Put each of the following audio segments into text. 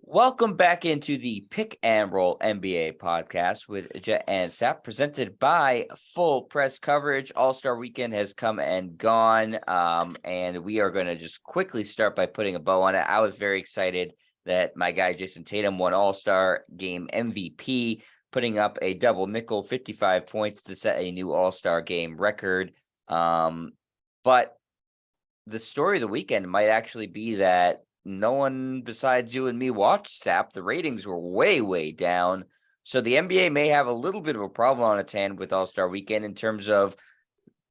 Welcome back into the Pick and Roll NBA podcast with Jet and Sap, presented by Full Press Coverage. All-Star Weekend has come and gone, and we are going to just quickly start by putting a bow on it. I was very excited that my guy Jason Tatum won All-Star Game MVP, putting up a double nickel, 55 points to set a new All-Star Game record. But the story of the weekend might actually be that no one besides you and me watched SAP. The ratings were way, way down. So the NBA may have a little bit of a problem on its hand with All-Star Weekend in terms of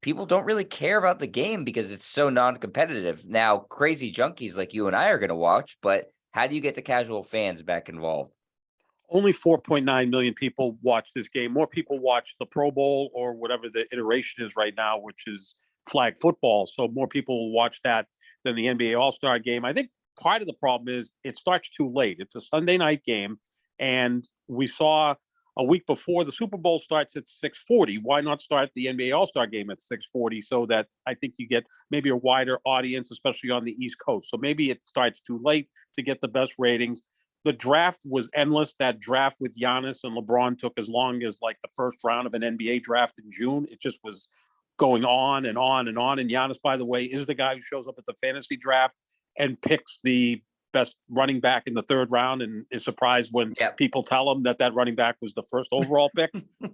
people don't really care about the game because it's so non-competitive. Now, crazy junkies like you and I are going to watch, but how do you get the casual fans back involved? Only 4.9 million people watch this game. More people watch the Pro Bowl or whatever the iteration is right now, which is flag football. So more people will watch that than the NBA All-Star Game. I think part of the problem is it starts too late. It's a Sunday night game, and we saw a week before the Super Bowl starts at 6:40. Why not start the NBA All-Star Game at 6:40 so that I think you get maybe a wider audience, especially on the East Coast. So maybe it starts too late to get the best ratings. The draft was endless. That draft with Giannis and LeBron took as long as like the first round of an NBA draft in June. It just was going on and on and on. And Giannis, by the way, is the guy who shows up at the fantasy draft and picks the best running back in the third round and is surprised when people tell him that running back was the first overall pick.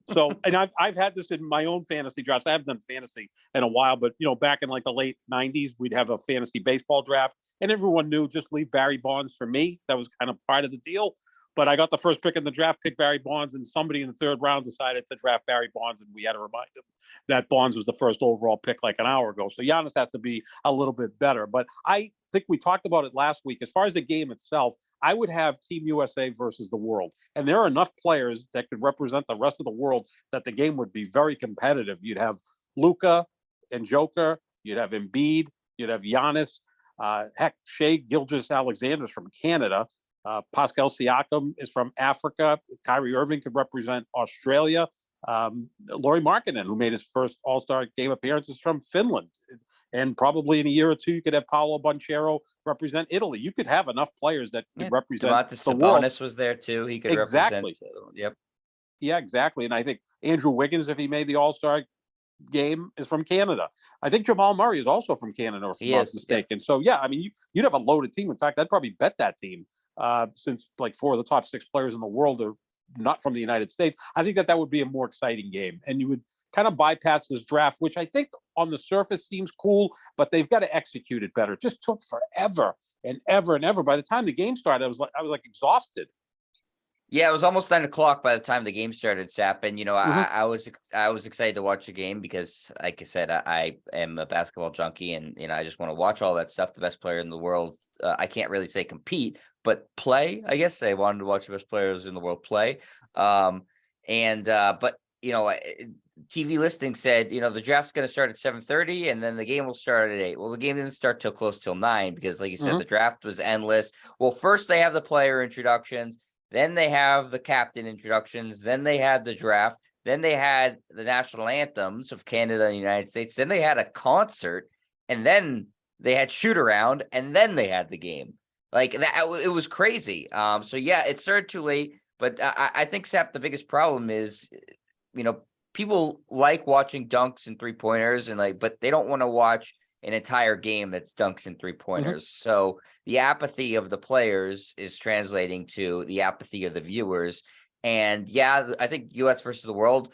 So, and I've had this in my own fantasy drafts. I haven't done fantasy in a while, but back in like the late 90s, we'd have a fantasy baseball draft and everyone knew just leave Barry Bonds for me. That was kind of part of the deal. But I got the first pick in the draft, picked Barry Bonds, and somebody in the third round decided to draft Barry Bonds, and we had to remind him that Bonds was the first overall pick like an hour ago. So Giannis has to be a little bit better. But I think we talked about it last week. As far as the game itself, I would have Team USA versus the world. And there are enough players that could represent the rest of the world that the game would be very competitive. You'd have Luka and Joker. You'd have Embiid. You'd have Giannis. Heck, Shea Gilgeous-Alexander's from Canada. Pascal Siakam is from Africa. Kyrie Irving could represent Australia. Lauri Markkanen, who made his first All-Star Game appearance, is from Finland. And probably in a year or two, you could have Paolo Banchero represent Italy. You could have enough players that could represent Domantas the world. Sabonis was there too. He could exactly. represent. Yep. Yeah, exactly. And I think Andrew Wiggins, if he made the All-Star Game, is from Canada. I think Jamal Murray is also from Canada, if I'm not mistaken. Yep. So, yeah, I mean, you'd have a loaded team. In fact, I'd probably bet that team. Since like 4 of the top 6 players in the world are not from the United States, I think that would be a more exciting game. And you would kind of bypass this draft, which I think on the surface seems cool, but they've got to execute it better. It just took forever and ever and ever. By the time the game started, I was like exhausted. Yeah, it was almost 9 o'clock by the time the game started, Sap. And, I was excited to watch the game because, like I said, I am a basketball junkie and, I just want to watch all that stuff. The best player in the world. I can't really say compete, but play, I guess. I wanted to watch the best players in the world play. But TV listing said, the draft's going to start at 7:30 and then the game will start at 8. Well, the game didn't start close till 9 because, like you said, the draft was endless. Well, first they have the player introductions. Then they have the captain introductions. Then they had the draft. Then they had the national anthems of Canada and the United States. Then they had a concert. And then they had shoot around. And then they had the game. Like that, it was crazy. So, yeah, it started too late. But I think, Sap, the biggest problem is, people like watching dunks and three-pointers but they don't want to watch an entire game that's dunks and three-pointers. So the apathy of the players is translating to the apathy of the viewers. And yeah, I think US versus the world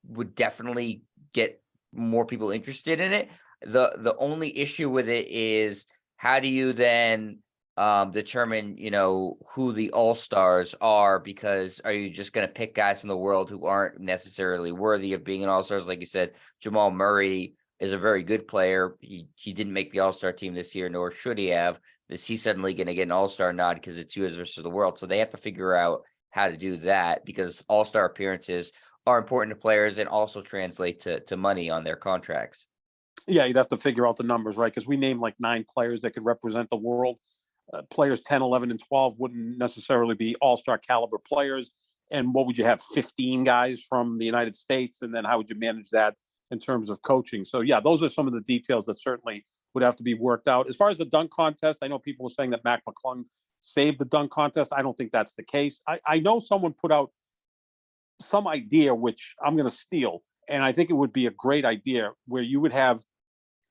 would definitely get more people interested in it. The only issue with it is how do you then determine, who the all-stars are, because are you just going to pick guys from the world who aren't necessarily worthy of being an all-stars? Like you said, Jamal Murray is a very good player. He didn't make the All-Star team this year, nor should he have. Is he suddenly going to get an All-Star nod because it's US versus the world? So they have to figure out how to do that because All-Star appearances are important to players and also translate to money on their contracts. Yeah, you'd have to figure out the numbers, right? Because we named like 9 players that could represent the world. Players 10, 11, and 12 wouldn't necessarily be all-star caliber players. And what would you have, 15 guys from the United States? And then how would you manage that in terms of coaching? So, yeah, those are some of the details that certainly would have to be worked out. As far as the dunk contest, I know people were saying that Mac McClung saved the dunk contest. I don't think that's the case. I know someone put out some idea, which I'm going to steal, and I think it would be a great idea, where you would have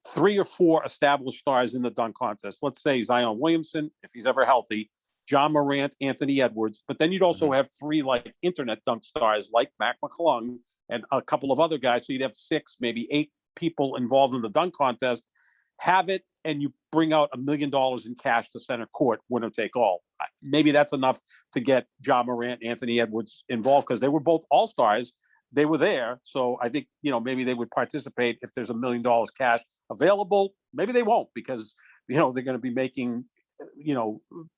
3 or 4 established stars in the dunk contest. Let's say Zion Williamson, if he's ever healthy, John Morant, Anthony Edwards, but then you'd also have 3 like internet dunk stars like Mac McClung and a couple of other guys. So you'd have 6, maybe 8 people involved in the dunk contest. Have it, and you bring out $1 million in cash to center court, winner take all. Maybe that's enough to get John Morant, Anthony Edwards involved, because they were both all-stars. They were there. So I think, maybe they would participate if there's $1 million cash available. Maybe they won't, because, they're going to be making,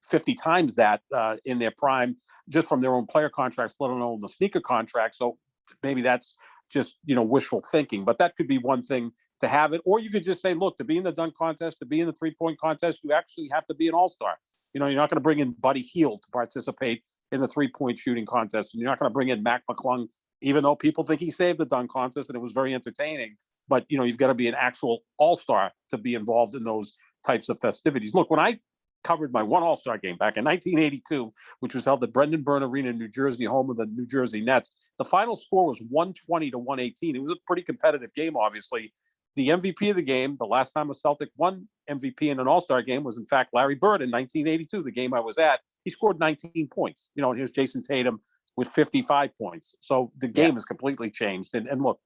50 times that in their prime, just from their own player contracts, let alone the sneaker contract. So maybe that's just, wishful thinking, but that could be one thing to have it. Or you could just say, look, to be in the dunk contest, to be in the 3-point contest, you actually have to be an all-star. You're not going to bring in Buddy Hield to participate in the 3-point shooting contest. And you're not going to bring in Mac McClung, even though people think he saved the dunk contest and it was very entertaining. But, you've got to be an actual all-star to be involved in those types of festivities. Look, when I covered my one all-star game back in 1982, which was held at Brendan Byrne Arena in New Jersey, home of the New Jersey Nets, the final score was 120 to 118. It was a pretty competitive game, obviously. The MVP of the game, the last time a Celtic won MVP in an all-star game, was in fact Larry Bird in 1982, the game I was at. He scored 19 points. And here's Jason Tatum with 55 points. So the game has completely changed. And look,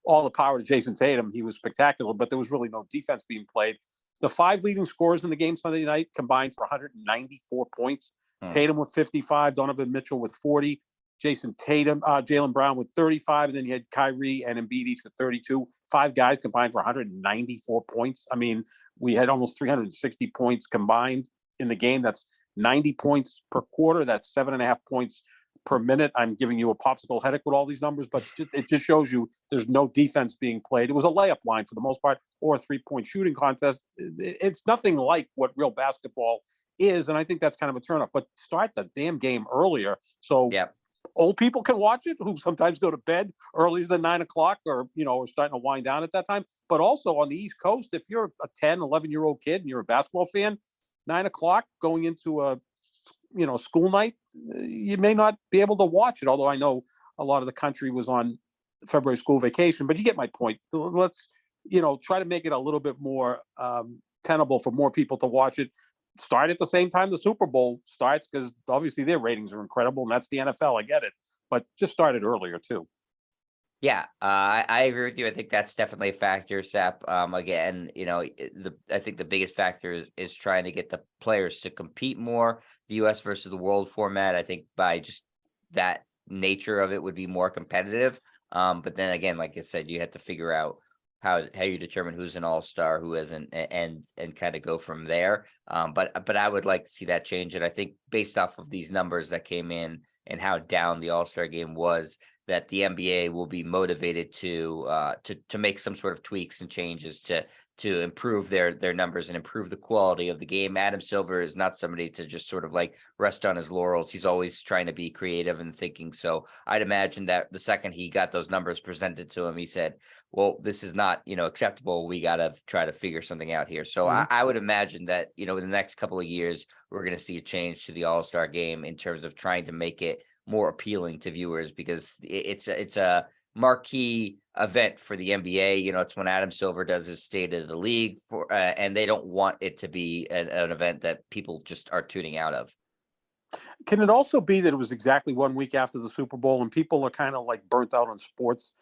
all the power to Jason Tatum. He was spectacular, but there was really no defense being played. The 5 leading scorers in the game Sunday night combined for 194 points. Tatum with 55, Donovan Mitchell with 40, Jaylen Brown with 35, and then you had Kyrie and Embiid each with 32. 5 guys combined for 194 points. I mean, we had almost 360 points combined in the game. That's 90 points per quarter. That's 7.5 points per minute. I'm giving you a popsicle headache with all these numbers, but it just shows you there's no defense being played. It was a layup line for the most part, or a 3-point shooting contest. It's nothing like what real basketball is, and I think that's kind of a turn up. But start the damn game earlier, so old people can watch it, who sometimes go to bed earlier than 9 o'clock, or are starting to wind down at that time. But also on the East Coast, if you're a 10, 11-year-old kid and you're a basketball fan, 9 o'clock going into a school night, you may not be able to watch it. Although I know a lot of the country was on February school vacation, but you get my point. Let's, try to make it a little bit more tenable for more people to watch it. Start at the same time the Super Bowl starts, because obviously their ratings are incredible, and that's the NFL. I get it, but just start it earlier too. Yeah, I agree with you. I think that's definitely a factor, Sap. Again, I think the biggest factor is trying to get the players to compete more. The U.S. versus the world format, I think by just that nature of it, would be more competitive. But then again, like I said, you have to figure out how you determine who's an all-star, who isn't, and kind of go from there. But I would like to see that change. And I think based off of these numbers that came in and how down the all-star game was, that the NBA will be motivated to make some sort of tweaks and changes to improve their numbers and improve the quality of the game. Adam Silver is not somebody to just sort of like rest on his laurels. He's always trying to be creative and thinking. So I'd imagine that the second he got those numbers presented to him, he said, well, this is not, acceptable. We got to try to figure something out here. So I would imagine that, in the next couple of years, we're going to see a change to the All-Star game in terms of trying to make it more appealing to viewers, because it's a marquee event for the NBA. It's when Adam Silver does his State of the League and they don't want it to be an event that people just are tuning out of. Can it also be that it was exactly 1 week after the Super Bowl and people are kind of like burnt out on sports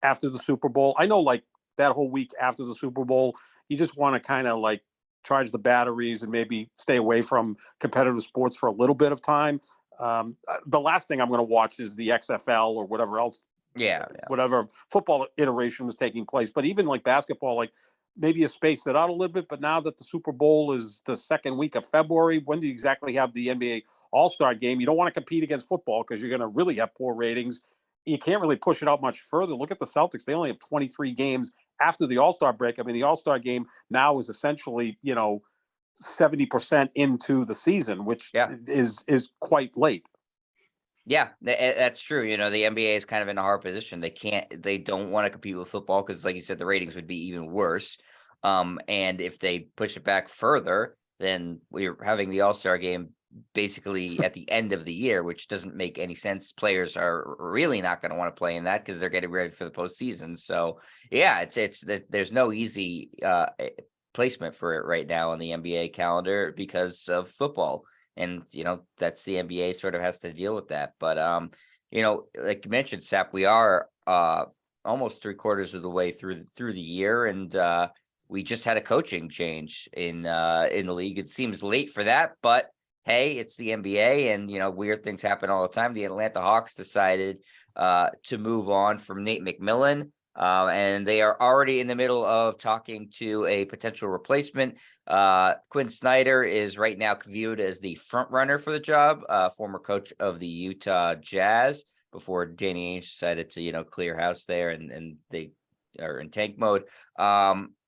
after the Super Bowl? I know, like, that whole week after the Super Bowl, you just want to kind of like charge the batteries and maybe stay away from competitive sports for a little bit of time. The last thing I'm going to watch is the XFL or whatever else, whatever football iteration was taking place. But even like basketball, like maybe you space it out a little bit. But now that the Super Bowl is the second week of February, when do you exactly have the NBA All-Star game? You don't want to compete against football because you're going to really have poor ratings. You can't really push it out much further. Look at the Celtics. They only have 23 games after the All-Star break. I mean, the All-Star game now is essentially, 70% into the season, which is quite late. Yeah, that's true. The NBA is kind of in a hard position. They don't want to compete with football because, like you said, the ratings would be even worse. And if they push it back further, then we're having the All-Star game basically at the end of the year, which doesn't make any sense. Players are really not going to want to play in that because they're getting ready for the postseason. So yeah, it's there's no easy placement for it right now on the NBA calendar because of football. And that's the NBA sort of has to deal with that. But like you mentioned, Sap, we are almost 3/4 of the way through the year, and we just had a coaching change in the league. It seems late for that, but hey, it's the NBA, and weird things happen all the time. The Atlanta Hawks decided to move on from Nate McMillan, and they are already in the middle of talking to a potential replacement. Quin Snyder is right now viewed as the front runner for the job, former coach of the Utah Jazz, before Danny Ainge decided to clear house there, and they are in tank mode.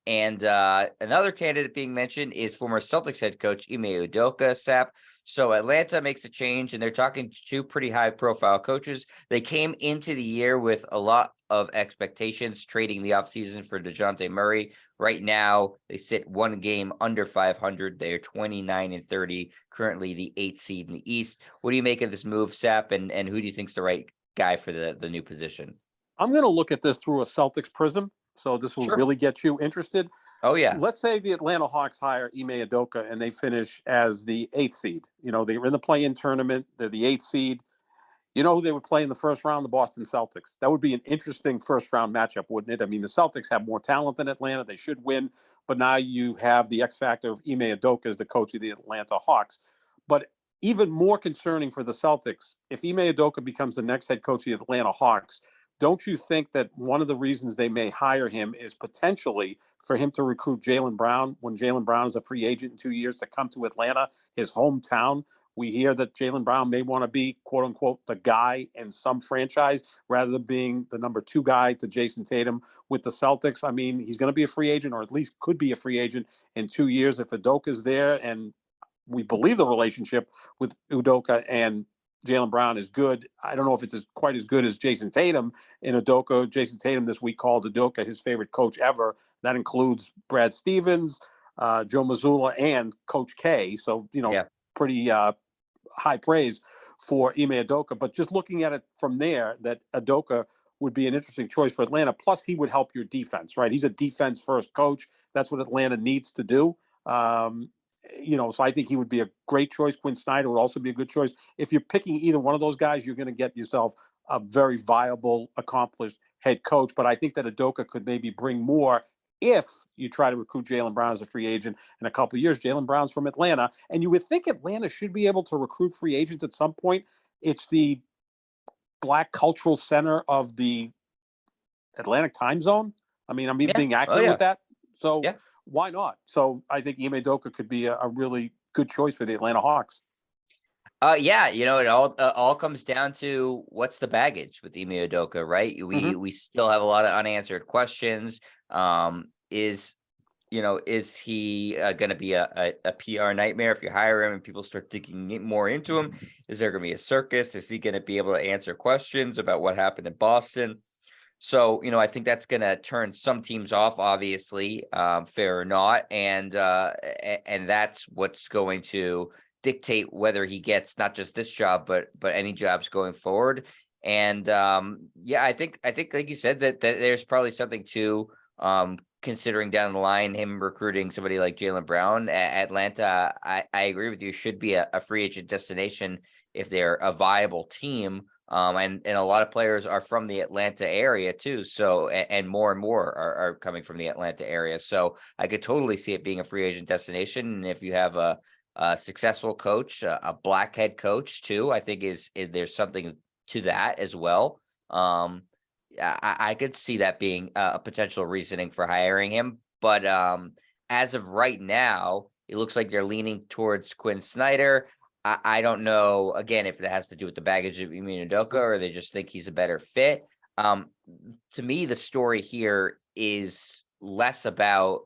And another candidate being mentioned is former Celtics head coach Ime Udoka, Sap. So Atlanta makes a change, and they're talking to two pretty high-profile coaches. They came into the year with a lot of expectations, trading the offseason for DeJounte Murray. Right now, they sit one game under 500. They're 29-30, currently the 8th seed in the East. What do you make of this move, Sap, and who do you think's the right guy for the new position? I'm going to look at this through a Celtics prism, so this will really get you interested. Oh, yeah. Let's say the Atlanta Hawks hire Ime Udoka and they finish as the 8th seed. They were in the play-in tournament. They're the 8th seed. Who they would play in the first round? The Boston Celtics. That would be an interesting first-round matchup, wouldn't it? I mean, the Celtics have more talent than Atlanta. They should win. But now you have the X factor of Ime Udoka as the coach of the Atlanta Hawks. But even more concerning for the Celtics, if Ime Udoka becomes the next head coach of the Atlanta Hawks, don't you think that one of the reasons they may hire him is potentially for him to recruit Jaylen Brown when Jaylen Brown is a free agent in 2 years to come to Atlanta, his hometown? We hear that Jaylen Brown may want to be, quote unquote, the guy in some franchise rather than being the number 2 guy to Jason Tatum with the Celtics. I mean, he's going to be a free agent, or at least could be a free agent in 2 years if Udoka's there. And we believe the relationship with Udoka and Jaylen Brown is good. I don't know if it's quite as good as Jason Tatum in Udoka. Jason Tatum this week called Udoka his favorite coach ever. That includes Brad Stevens, Joe Mazzulla, and Coach K. So, pretty high praise for Ime Udoka. But just looking at it from there, that Udoka would be an interesting choice for Atlanta. Plus, he would help your defense, right? He's a defense-first coach. That's what Atlanta needs to do. So I think he would be a great choice. Quin Snyder would also be a good choice. If you're picking either one of those guys, you're going to get yourself a very viable, accomplished head coach. But I think that Udoka could maybe bring more if you try to recruit Jaylen Brown as a free agent in a couple of years. Jaylen Brown's from Atlanta, and you would think Atlanta should be able to recruit free agents at some point. It's the Black cultural center of the Atlantic time zone. I mean, I'm being accurate with that. So why not? So I think Ime Udoka could be a really good choice for the Atlanta Hawks. It all comes down to what's the baggage with Ime Udoka, right? We still have a lot of unanswered questions. Is he going to be a PR nightmare if you hire him and people start digging more into him? Is there going to be a circus? Is he going to be able to answer questions about what happened in Boston? So, I think that's going to turn some teams off, obviously, fair or not. And that's what's going to dictate whether he gets not just this job, but any jobs going forward. And I think like you said, that there's probably something to considering down the line him recruiting somebody like Jaylen Brown. Atlanta, I agree with you, should be a free agent destination if they're a viable team. And a lot of players are from the Atlanta area too. So, and more are coming from the Atlanta area. So I could totally see it being a free agent destination. And if you have a successful coach, a black head coach too, I think is there's something to that as well. I could see that being a potential reasoning for hiring him. But as of right now, it looks like they're leaning towards Quin Snyder. I don't know, again, if it has to do with the baggage of Ime Udoka or they just think he's a better fit. To me, the story here is less about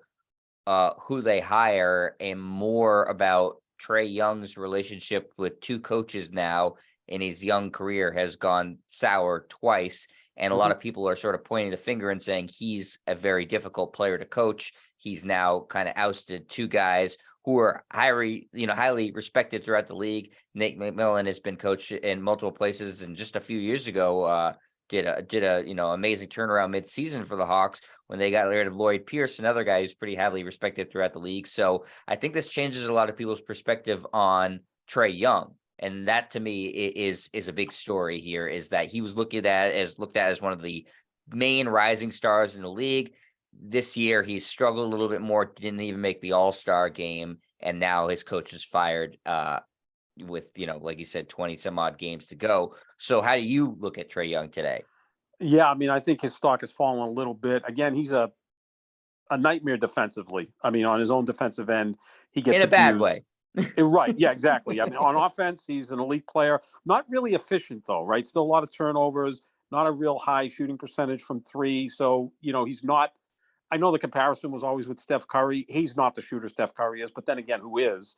who they hire and more about Trae Young's relationship with two coaches now in his young career has gone sour twice. And a lot of people are sort of pointing the finger and saying he's a very difficult player to coach. he's now kind of ousted two guys who are highly respected throughout the league. Nate McMillan has been coached in multiple places, and just a few years ago, did a amazing turnaround mid-season for the Hawks when they got rid of Lloyd Pierce, another guy who's pretty highly respected throughout the league. So I think this changes a lot of people's perspective on Trae Young. And that to me is a big story here, is that he was looked at as one of the main rising stars in the league. This year, he's struggled a little bit more, didn't even make the All-Star game. And now his coach is fired with, like you said, 20 some odd games to go. So how do you look at Trae Young today? Yeah, I mean, I think his stock has fallen a little bit. Again, he's a nightmare defensively. I mean, on his own defensive end, he gets in a bad abused. way. Right. Yeah, exactly. I mean, on offense, he's an elite player. Not really efficient, though, right? Still a lot of turnovers, not a real high shooting percentage from three. So, he's not. I know the comparison was always with Steph Curry. He's not the shooter Steph Curry is, but then again, who is?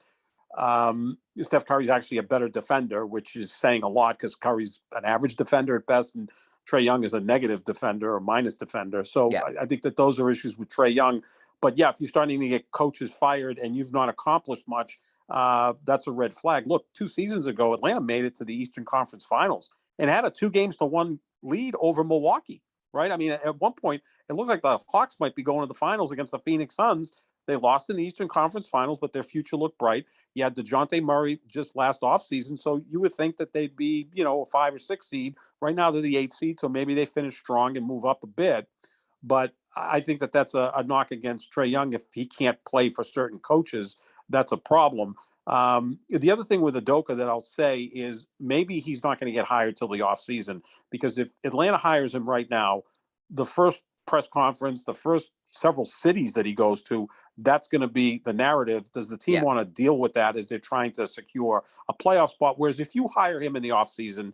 Steph Curry's actually a better defender, which is saying a lot because Curry's an average defender at best, and Trae Young is a negative defender or minus defender. So Yeah. I think that those are issues with Trae Young. But yeah, if you're starting to get coaches fired and you've not accomplished much, that's a red flag. Look, 2 seasons ago, Atlanta made it to the Eastern Conference Finals and had a 2-1 lead over Milwaukee, right? I mean, at one point, it looked like the Hawks might be going to the finals against the Phoenix Suns. They lost in the Eastern Conference Finals, but their future looked bright. You had DeJounte Murray just last offseason, so you would think that they'd be, a 5 or 6 seed. Right now, they're the 8 seed, so maybe they finish strong and move up a bit. But I think that that's a knock against Trae Young. If he can't play for certain coaches, that's a problem. The other thing with Udoka that I'll say is maybe he's not going to get hired till the offseason, because if Atlanta hires him right now, the first press conference, the first several cities that he goes to, that's going to be the narrative. Does the team want to deal with that as they're trying to secure a playoff spot? Whereas if you hire him in the offseason,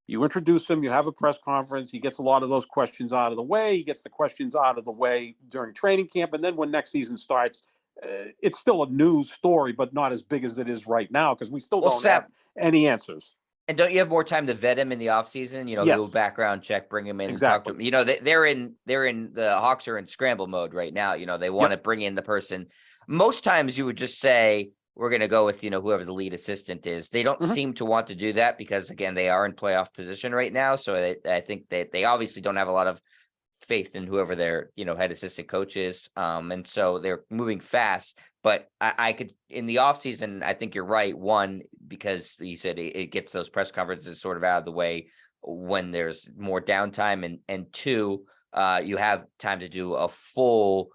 you introduce him, you have a press conference, he gets a lot of those questions out of the way, he gets the questions out of the way during training camp, and then when next season starts, it's still a news story, but not as big as it is right now because we still don't have any answers. And don't you have more time to vet him in the offseason? Do a background check, bring him in, and talk to him. They're in the Hawks are in scramble mode right now. They want to bring in the person. Most times you would just say, we're going to go with, whoever the lead assistant is. They don't seem to want to do that because, again, they are in playoff position right now. So I think that they obviously don't have a lot of faith in whoever their, head assistant coach is. And so they're moving fast. But I could, in the offseason, I think you're right. One, because you said it gets those press conferences sort of out of the way when there's more downtime. And two, you have time to do a full,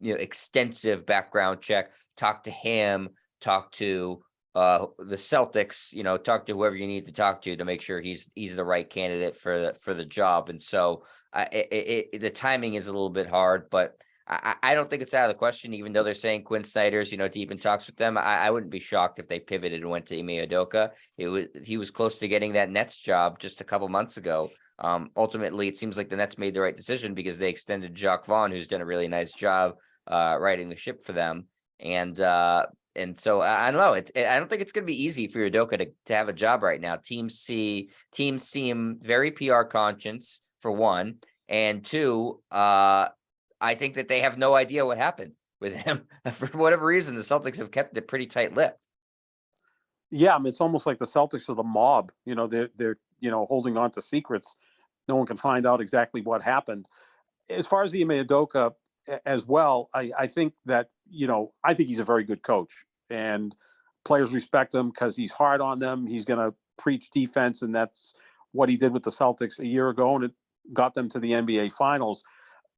extensive background check, talk to him, talk to the Celtics, talk to whoever you need to talk to make sure he's the right candidate for the job. And so the timing is a little bit hard, but I don't think it's out of the question, even though they're saying Quin Snyder's, deep in talks with them. I wouldn't be shocked if they pivoted and went to Ime Udoka. He was close to getting that Nets job just a couple months ago. Ultimately, it seems like the Nets made the right decision because they extended Jacques Vaughn, who's done a really nice job riding the ship for them. And so I don't know. I don't think it's going to be easy for Udoka to have a job right now. Teams seem very PR conscious, for one, and two, I think that they have no idea what happened with him. For whatever reason, the Celtics have kept it pretty tight-lipped. Yeah, I mean, it's almost like the Celtics are the mob. They're holding on to secrets. No one can find out exactly what happened. As far as the Ime Udoka as well, I think that I think he's a very good coach, and players respect him because he's hard on them. He's going to preach defense, and that's what he did with the Celtics a year ago, and it got them to the NBA Finals.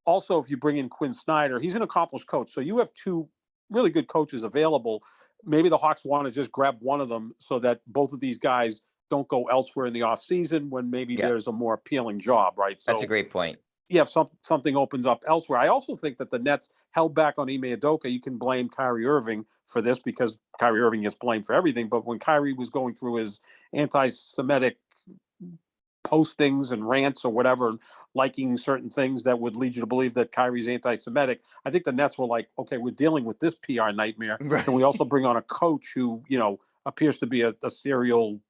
Also, if you bring in Quin Snyder, he's an accomplished coach. So you have 2 really good coaches available. Maybe the Hawks want to just grab one of them so that both of these guys don't go elsewhere in the offseason when maybe there's a more appealing job, right? So that's a great point. Yeah, if something opens up elsewhere. I also think that the Nets held back on Ime Udoka. You can blame Kyrie Irving for this because Kyrie Irving gets blamed for everything. But when Kyrie was going through his anti-Semitic postings and rants or whatever, liking certain things that would lead you to believe that Kyrie's anti-Semitic, I think the Nets were like, okay, we're dealing with this PR nightmare. Right. Can we also bring on a coach who, appears to be a serial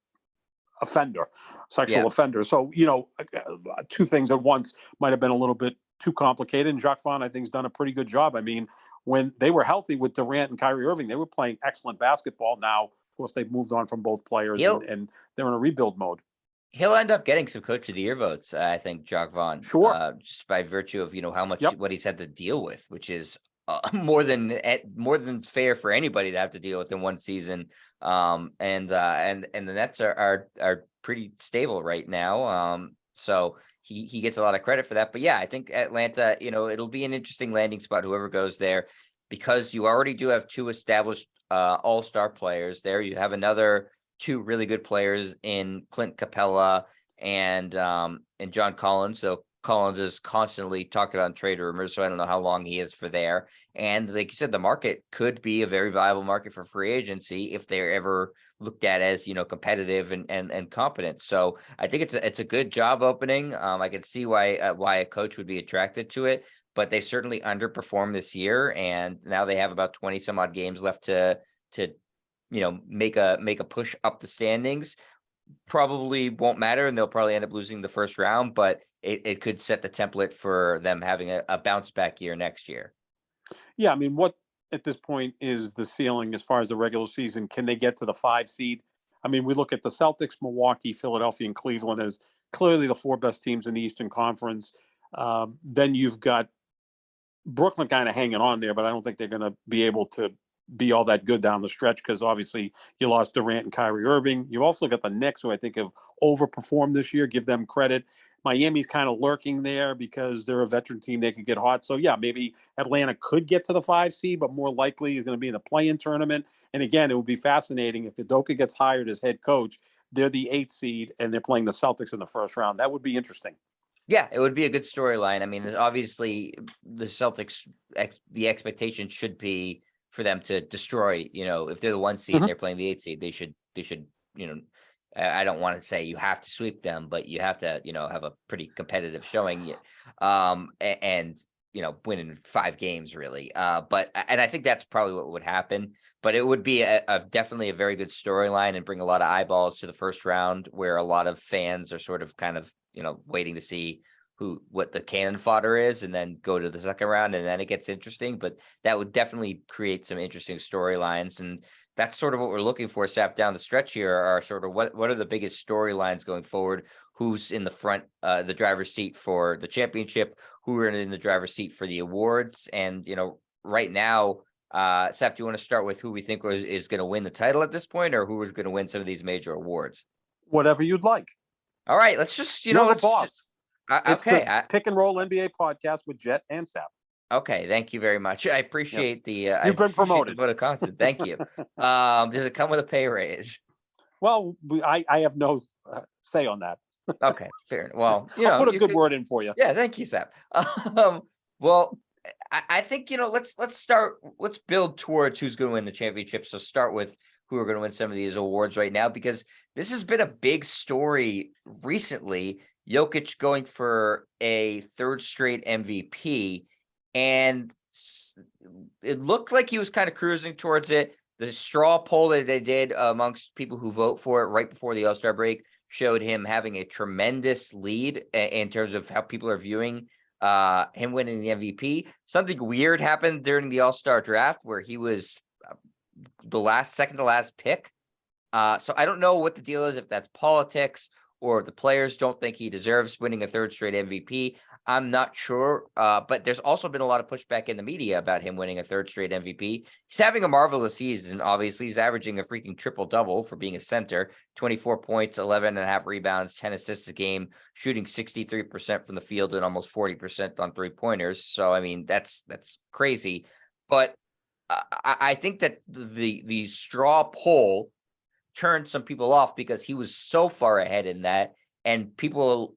offender, sexual offender? So, 2 things at once might have been a little bit too complicated. And Jacques Vaughn, I think, has done a pretty good job. I mean, when they were healthy with Durant and Kyrie Irving, they were playing excellent basketball. Now, of course, they've moved on from both players, and they're in a rebuild mode. He'll end up getting some Coach of the Year votes, I think, Jacques Vaughn. Sure. Just by virtue of how much what he's had to deal with, which is more than fair for anybody to have to deal with in one season. And the Nets are pretty stable right now. So he gets a lot of credit for that. But yeah, I think Atlanta, it'll be an interesting landing spot, whoever goes there, because you already do have two established all-star players there. You have another two really good players in Clint Capella and John Collins. So Collins is constantly talking about trade rumors, so I don't know how long he is for there. And like you said, the market could be a very viable market for free agency if they're ever looked at as competitive and competent. So I think it's a good job opening. I can see why a coach would be attracted to it, but they certainly underperformed this year, and now they have about 20 some odd games left to make a push up the standings. Probably won't matter, and they'll probably end up losing the first round, but it could set the template for them having a bounce back year next year. Yeah, I mean, what at this point is the ceiling as far as the regular season? Can they get to the 5 seed? I mean, we look at the Celtics, Milwaukee, Philadelphia, and Cleveland as clearly the 4 best teams in the Eastern Conference. Then you've got Brooklyn kind of hanging on there, but I don't think they're going to be able to be all that good down the stretch, because obviously you lost Durant and Kyrie Irving. You also got the Knicks, who I think have overperformed this year. Give them credit. Miami's kind of lurking there because they're a veteran team. They could get hot. So yeah, maybe Atlanta could get to the 5 seed, but more likely is going to be in the play-in tournament. And again, it would be fascinating if Udoka gets hired as head coach. They're the 8th seed and they're playing the Celtics in the first round. That would be interesting. Yeah, it would be a good storyline. I mean, obviously the Celtics, the expectation should be for them to destroy, if they're the 1 seed and they're playing the 8th seed, they should, I don't want to say you have to sweep them, but you have to, have a pretty competitive showing, and winning 5 games really. But I think that's probably what would happen, but it would be definitely a very good storyline and bring a lot of eyeballs to the first round, where a lot of fans are sort of kind of, waiting to see what the cannon fodder is, and then go to the second round, and then it gets interesting. But that would definitely create some interesting storylines, and that's sort of what we're looking for. Sap down the stretch here are sort of what are the biggest storylines going forward? Who's in the front, the driver's seat for the championship? Who are in the driver's seat for the awards? And right now, Sap, do you want to start with who we think is going to win the title at this point, or who is going to win some of these major awards? Whatever you'd like. All right, let's just You're the boss. It's okay. Pick and roll NBA podcast with Jet and Sap. Okay, thank you very much. I appreciate the. You've been promoted. The vote of confidence. Thank you. Does it come with a pay raise? Well, I have no say on that. Okay, fair enough. Well, I'll put a good word in for you. Yeah, thank you, Sap. Well, I think let's build towards who's going to win the championship. So start with who are going to win some of these awards right now, because this has been a big story recently. Jokic going for a 3rd straight MVP, and it looked like he was kind of cruising towards it. The straw poll that they did amongst people who vote for it right before the All-Star break showed him having a tremendous lead in terms of how people are viewing him winning the MVP. Something weird happened during the All-Star draft where he was the second to last pick. So I don't know what the deal is, if that's politics or if the players don't think he deserves winning a 3rd straight MVP. I'm not sure. But there's also been a lot of pushback in the media about him winning a 3rd straight MVP. He's having a marvelous season. Obviously, he's averaging a freaking triple-double for being a center, 24 points, 11.5 rebounds, 10 assists a game, shooting 63% from the field and almost 40% on 3-pointers. So, I mean, that's crazy. But I think that the straw poll turned some people off because he was so far ahead in that, and people,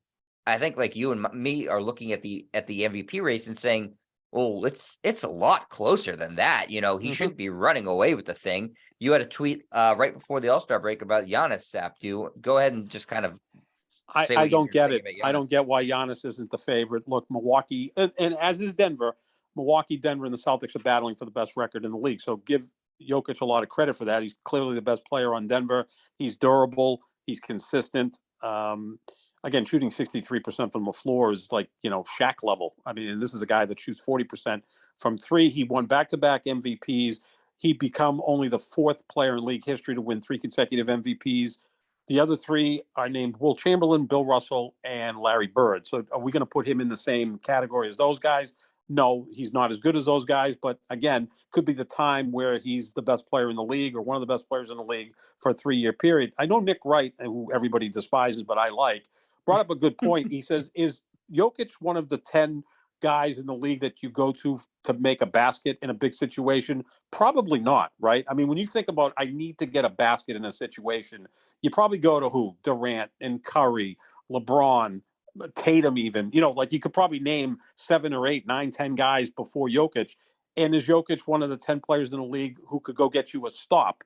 I think like you and me, are looking at the MVP race and saying, well, it's a lot closer than that. He shouldn't be running away with the thing. You had a tweet right before the All-Star break about Giannis, Sap. Do you go ahead and just kind of say I don't get it. I don't get why Giannis isn't the favorite. Look, Milwaukee, and as is Denver, Milwaukee, Denver, and the Celtics are battling for the best record in the league. So give Jokic a lot of credit for that. He's clearly the best player on Denver. He's durable. He's consistent. again, shooting 63% from the floor is like, Shaq level. I mean, and this is a guy that shoots 40% from three. He won back-to-back MVPs. He become only the fourth player in league history to win 3 consecutive MVPs. The other 3 are named Will Chamberlain, Bill Russell, and Larry Bird. So are we going to put him in the same category as those guys? No, he's not as good as those guys. But again, could be the time where he's the best player in the league or one of the best players in the league for a 3-year period. I know Nick Wright, who everybody despises, but I like, brought up a good point. He says, is Jokic one of the 10 guys in the league that you go to make a basket in a big situation? Probably not, right? I mean, when you think about I need to get a basket in a situation, you probably go to who? Durant and Curry, LeBron, Tatum even. Like you could probably name 7 or 8, 9, 10 guys before Jokic. And is Jokic one of the 10 players in the league who could go get you a stop?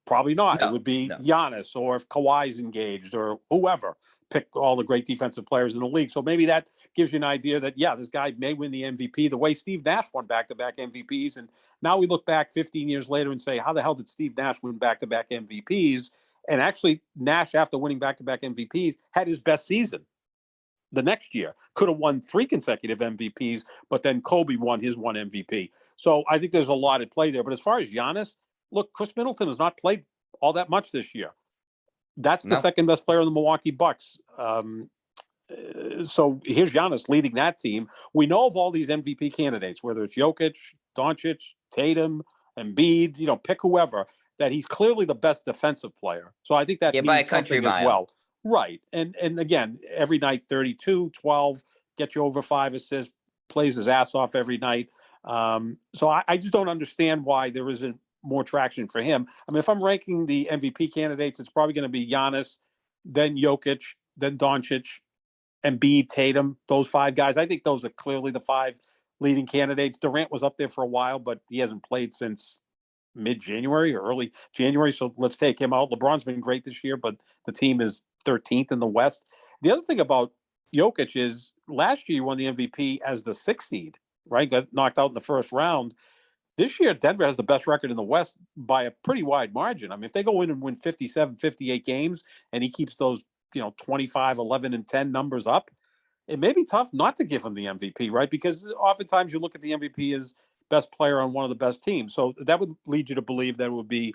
Probably not. It would be Giannis, or if Kawhi's engaged, or whoever. Pick all the great defensive players in the league. So maybe that gives you an idea that, yeah, this guy may win the MVP the way Steve Nash won back-to-back MVPs. And now we look back 15 years later and say, how the hell did Steve Nash win back-to-back MVPs? And actually, Nash, after winning back-to-back MVPs, had his best season the next year. Could have won 3 consecutive MVPs, but then Kobe won his 1 MVP. So I think there's a lot at play there. But as far as Giannis, look, Chris Middleton has not played all that much this year. That's the second best player in the Milwaukee Bucks. So here's Giannis leading that team. We know of all these MVP candidates, whether it's Jokic, Doncic, Tatum, Embiid, pick whoever, that he's clearly the best defensive player. So I think that means by a country something mile. as well. Right. And again, every night, 32, 12, get you over 5 assists, plays his ass off every night. So I just don't understand why there isn't more traction for him. I mean, if I'm ranking the MVP candidates, it's probably going to be Giannis, then Jokic, then Doncic, Embiid, Tatum, those 5 guys. I think those are clearly the 5 leading candidates. Durant was up there for a while, but he hasn't played since mid-January or early January, so let's take him out. LeBron's been great this year, but the team is 13th in the West. The other thing about Jokic is last year he won the MVP as the 6th seed, right? Got knocked out in the first round. This year, Denver has the best record in the West by a pretty wide margin. I mean, if they go in and win 57, 58 games and he keeps those, 25, 11, and 10 numbers up, it may be tough not to give him the MVP, right? Because oftentimes you look at the MVP as best player on one of the best teams. So that would lead you to believe that it would be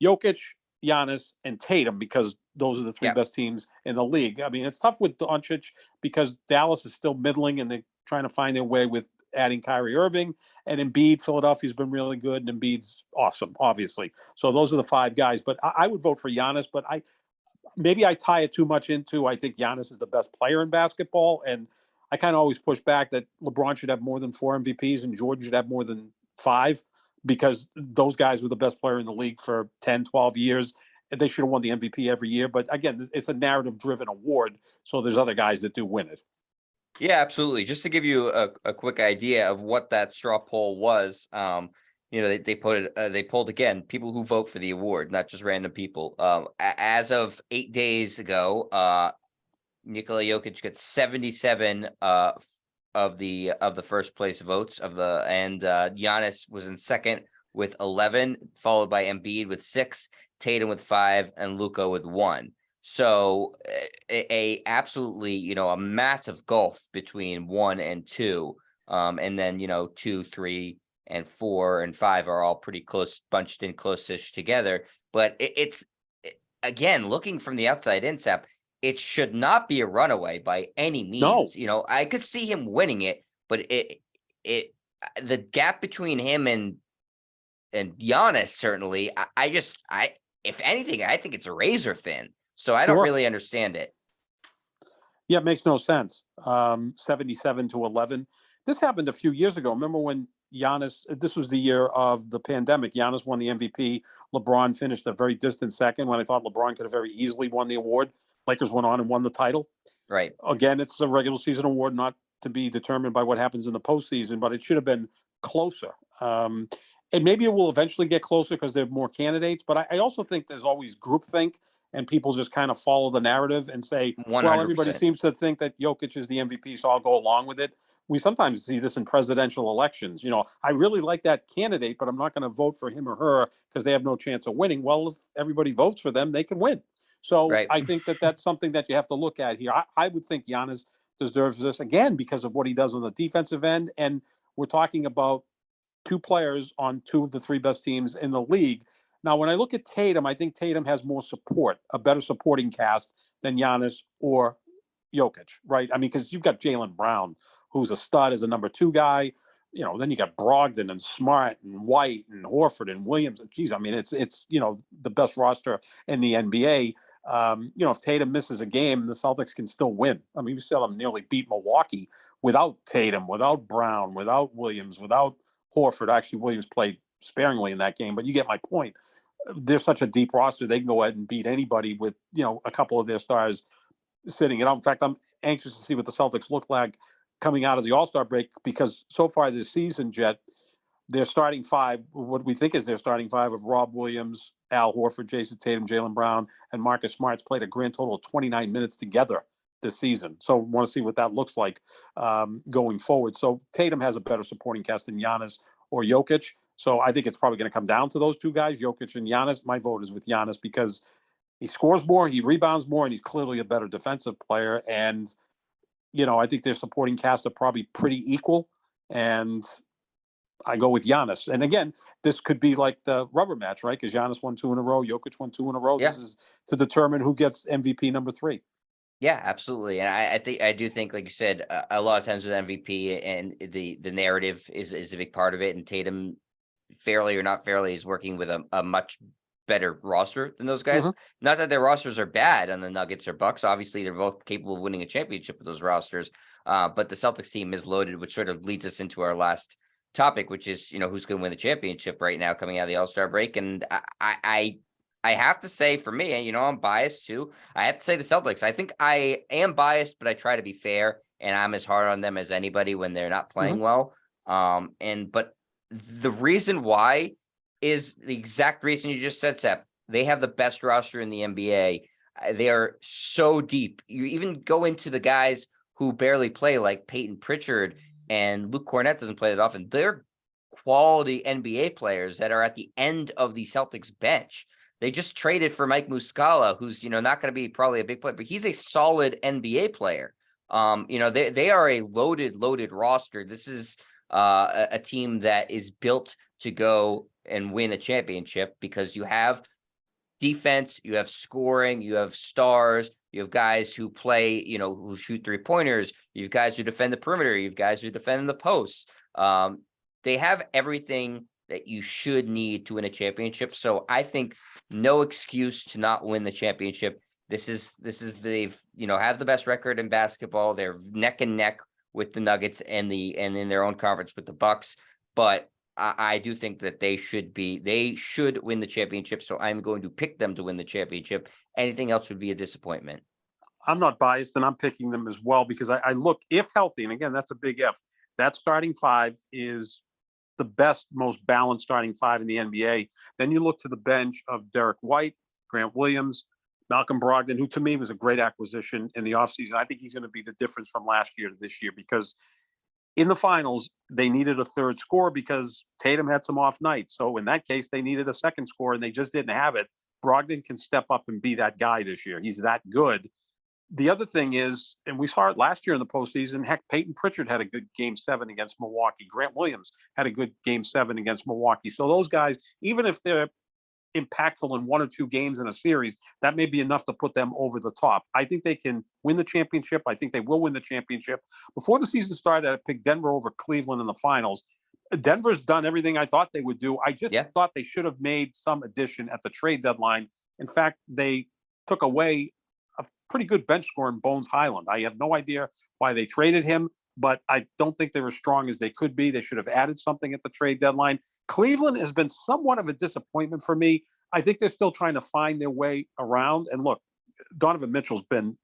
Jokic, Giannis, and Tatum, because those are the 3 best teams in the league. I mean, it's tough with Doncic because Dallas is still middling and they're trying to find their way with adding Kyrie Irving, and Embiid. Philadelphia's been really good, and Embiid's awesome, obviously. So those are the 5 guys. But I would vote for Giannis, but maybe I tie it too much into I think Giannis is the best player in basketball, and I kind of always push back that LeBron should have more than 4 MVPs and Jordan should have more than 5, because those guys were the best player in the league for 10, 12 years. And they should have won the MVP every year. But again, it's a narrative-driven award, so there's other guys that do win it. Yeah, absolutely. Just to give you a quick idea of what that straw poll was, they polled again people who vote for the award, not just random people. As of 8 days ago, Nikola Jokic gets 77 of the first place votes and Giannis was in second with 11, followed by Embiid with 6, Tatum with 5, and Luka with 1. So a absolutely, a massive gulf between 1 and 2. And then, 2, 3, and 4 and 5 are all pretty close, bunched in close-ish together. But it's again, looking from the outside in, Sap, it should not be a runaway by any means. No. I could see him winning it, but the gap between him and Giannis, certainly, if anything, I think it's razor thin. So I don't really understand it. Yeah, it makes no sense. 77 to 11. This happened a few years ago. Remember when Giannis, this was the year of the pandemic, Giannis won the MVP. LeBron finished a very distant second when I thought LeBron could have very easily won the award. Lakers went on and won the title. Right. Again, it's a regular season award, not to be determined by what happens in the postseason, but it should have been closer. And maybe it will eventually get closer because there are more candidates. But I also think there's always groupthink, and people just kind of follow the narrative and say, 100%. well, everybody seems to think that Jokic is the MVP, so I'll go along with it. We sometimes see this in presidential elections. I really like that candidate, but I'm not going to vote for him or her because they have no chance of winning. Well, if everybody votes for them, they can win. So Right. I think that that's something that you have to look at here. I would think Giannis deserves this again because of what he does on the defensive end. And we're talking about two players on two of the three best teams in the league. Now, when I look at Tatum, I think Tatum has more support, a better supporting cast than Giannis or Jokic, right? I mean, because you've got Jaylen Brown, who's a stud as a number two guy. Then you got Brogdon and Smart and White and Horford and Williams. Geez, I mean, it's the best roster in the NBA. If Tatum misses a game, the Celtics can still win. I mean, we saw them nearly beat Milwaukee without Tatum, without Brown, without Williams, without Horford. Actually, Williams played sparingly in that game, but you get my point. They're such a deep roster; they can go ahead and beat anybody with a couple of their stars sitting it out. In fact, I'm anxious to see what the Celtics look like coming out of the All-Star break because so far this season, Jet, their starting five, what we think is their starting five of Rob Williams, Al Horford, Jason Tatum, Jaylen Brown, and Marcus Smart's played a grand total of 29 minutes together this season. So want to see what that looks like going forward. So Tatum has a better supporting cast than Giannis or Jokic. So I think it's probably going to come down to those two guys, Jokic and Giannis. My vote is with Giannis because he scores more, he rebounds more, and he's clearly a better defensive player. And, I think their supporting cast are probably pretty equal. And I go with Giannis. And again, this could be like the rubber match, right? Because Giannis won 2 in a row, Jokic won 2 in a row. Yeah. This is to determine who gets MVP number 3. Yeah, absolutely. And I do think, like you said, a lot of times with MVP and the narrative is a big part of it. And Tatum, fairly or not fairly, is working with a much better roster than those guys. Not that their rosters are bad on the Nuggets or Bucks. Obviously, they're both capable of winning a championship with those rosters. But the Celtics team is loaded, which sort of leads us into our last topic, which is, who's going to win the championship right now coming out of the All-Star break. And I have to say, for me, I'm biased too. I have to say the Celtics. I think I am biased, but I try to be fair, and I'm as hard on them as anybody when they're not playing well. But the reason why is the exact reason you just said, Sep. They have the best roster in the NBA. They are so deep. You even go into the guys who barely play, like Peyton Pritchard and Luke Cornett doesn't play that often. They're quality NBA players that are at the end of the Celtics bench. They just traded for Mike Muscala, who's, not going to be probably a big player, but he's a solid NBA player. They are a loaded roster. This is a team that is built to go and win a championship because you have defense, you have scoring, you have stars, you have guys who play, who shoot 3-pointers, you have guys who defend the perimeter, you have guys who defend the posts. They have everything that you should need to win a championship. So I think no excuse to not win the championship. This is they've, have the best record in basketball. They're neck and neck with the Nuggets and in their own conference with the Bucks. But I do think that they should win the championship. So I'm going to pick them to win the championship. Anything else would be a disappointment. I'm not biased, and I'm picking them as well because I look, if healthy, and again, that's a big if, that starting five is the best, most balanced starting five in the NBA. Then you look to the bench of Derek White, Grant Williams, Malcolm Brogdon, who to me was a great acquisition in the offseason. I think he's going to be the difference from last year to this year because in the finals, they needed a third scorer because Tatum had some off nights. So in that case, they needed a second scorer, and they just didn't have it. Brogdon can step up and be that guy this year. He's that good. The other thing is, and we saw it last year in the postseason, heck, Peyton Pritchard had a good Game 7 against Milwaukee. Grant Williams had a good Game 7 against Milwaukee. So those guys, even if they're impactful in 1 or 2 games in a series, that may be enough to put them over the top. I think they can win the championship. I think they will win the championship. Before the season started, I picked Denver over Cleveland in the finals. Denver's done everything I thought they would do. I just thought they should have made some addition at the trade deadline. In fact, they took away a pretty good bench scorer in Bones Highland. I have no idea why they traded him, but I don't think they're as strong as they could be. They should have added something at the trade deadline. Cleveland has been somewhat of a disappointment for me. I think they're still trying to find their way around. And look, Donovan Mitchell's been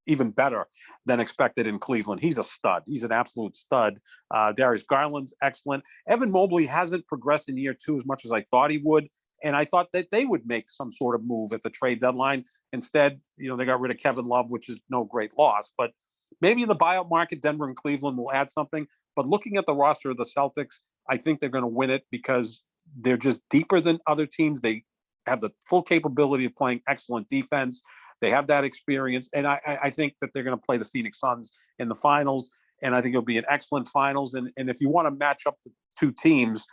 even better than expected in Cleveland. He's a stud. He's an absolute stud. Darius Garland's excellent. Evan Mobley hasn't progressed in year 2 as much as I thought he would. And I thought that they would make some sort of move at the trade deadline. Instead, they got rid of Kevin Love, which is no great loss. But maybe in the buyout market, Denver and Cleveland will add something. But looking at the roster of the Celtics, I think they're going to win it because they're just deeper than other teams. They have the full capability of playing excellent defense. They have that experience. And I think that they're going to play the Phoenix Suns in the finals. And I think it'll be an excellent finals. And if you want to match up the two teams,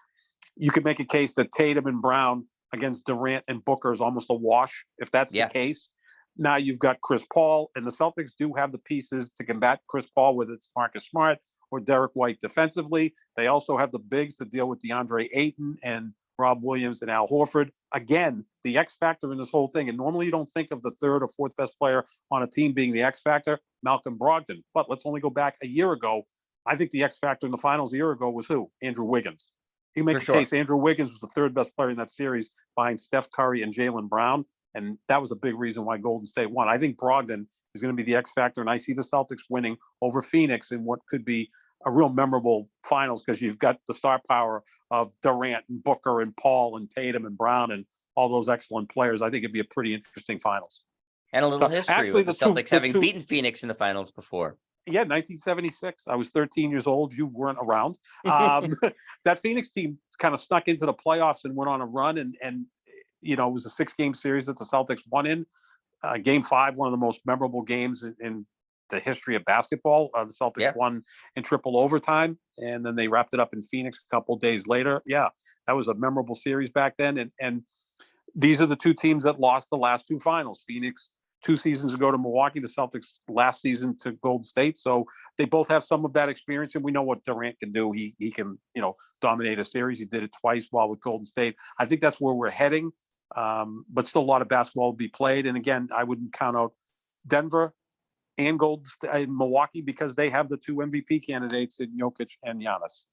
you could make a case that Tatum and Brown against Durant and Booker is almost a wash. If that's the case, now you've got Chris Paul, and the Celtics do have the pieces to combat Chris Paul, whether it's Marcus Smart or Derek White defensively. They also have the bigs to deal with DeAndre Ayton and Rob Williams and Al Horford. Again, the X factor in this whole thing, and normally you don't think of the third or fourth best player on a team being the X factor, Malcolm Brogdon. But let's only go back a year ago. I think the X factor in the finals a year ago was who? Andrew Wiggins. You make a case Andrew Wiggins was the third best player in that series behind Steph Curry and Jaylen Brown. And that was a big reason why Golden State won. I think Brogdon is going to be the X factor, and I see the Celtics winning over Phoenix in what could be a real memorable finals because you've got the star power of Durant and Booker and Paul and Tatum and Brown and all those excellent players. I think it'd be a pretty interesting finals. And a little history with the Celtics having beaten Phoenix in the finals before. Yeah, 1976. I was 13 years old. You weren't around. That Phoenix team kind of snuck into the playoffs and went on a run. And you know, it was a 6-game series that the Celtics won in. Game 5, one of the most memorable games in the history of basketball. The Celtics won in triple overtime, and then they wrapped it up in Phoenix a couple of days later. Yeah, that was a memorable series back then. And these are the two teams that lost the last 2 finals. Phoenix 2 seasons ago to Milwaukee, the Celtics last season to Golden State. So they both have some of that experience, and we know what Durant can do. He can, you know, dominate a series. He did it twice while with Golden State. I think that's where we're heading. But still a lot of basketball will be played. And again, I wouldn't count out Denver and Golden State and Milwaukee because they have the 2 MVP candidates in Jokic and Giannis.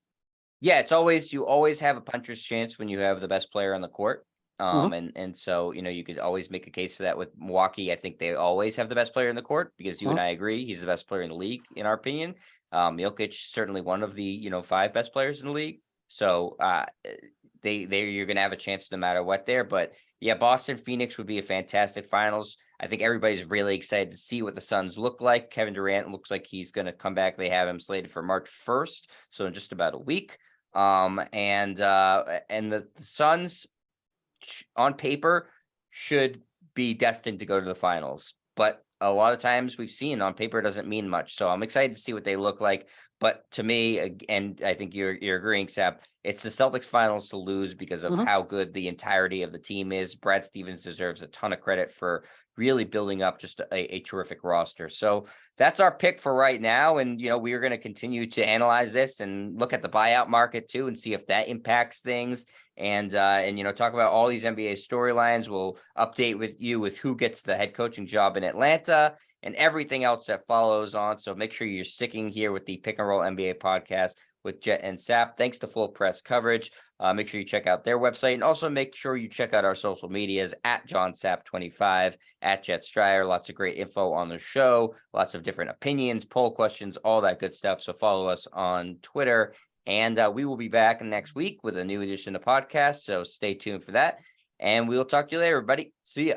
Yeah, you always have a puncher's chance when you have the best player on the court. And so, you know, you could always make a case for that with Milwaukee. I think they always have the best player in the court because you and I agree he's the best player in the league, in our opinion. Jokic certainly one of the, you know, 5 best players in the league. So you're going to have a chance no matter what there. But yeah, Boston Phoenix would be a fantastic finals. I think everybody's really excited to see what the Suns look like. Kevin Durant looks like he's going to come back. They have him slated for March 1st, so in just about a week. And the Suns on paper should be destined to go to the finals, but a lot of times we've seen on paper doesn't mean much. So I'm excited to see what they look like. But to me, and I think you're agreeing, Sap, it's the Celtics finals to lose because of how good the entirety of the team is. Brad Stevens deserves a ton of credit for really building up just a terrific roster. So that's our pick for right now. And, you know, we are going to continue to analyze this and look at the buyout market too, and see if that impacts things. And, you know, talk about all these NBA storylines. We'll update with you with who gets the head coaching job in Atlanta and everything else that follows on. So make sure you're sticking here with the Pick and Roll NBA podcast with Jet and Sap. Thanks to Full Press Coverage. Make sure you check out their website, and also make sure you check out our social medias at JohnSap25, at Jet Stryer. Lots of great info on the show, lots of different opinions, poll questions, all that good stuff. So follow us on Twitter, and we will be back next week with a new edition of the podcast. So stay tuned for that, and we will talk to you later, everybody. See ya.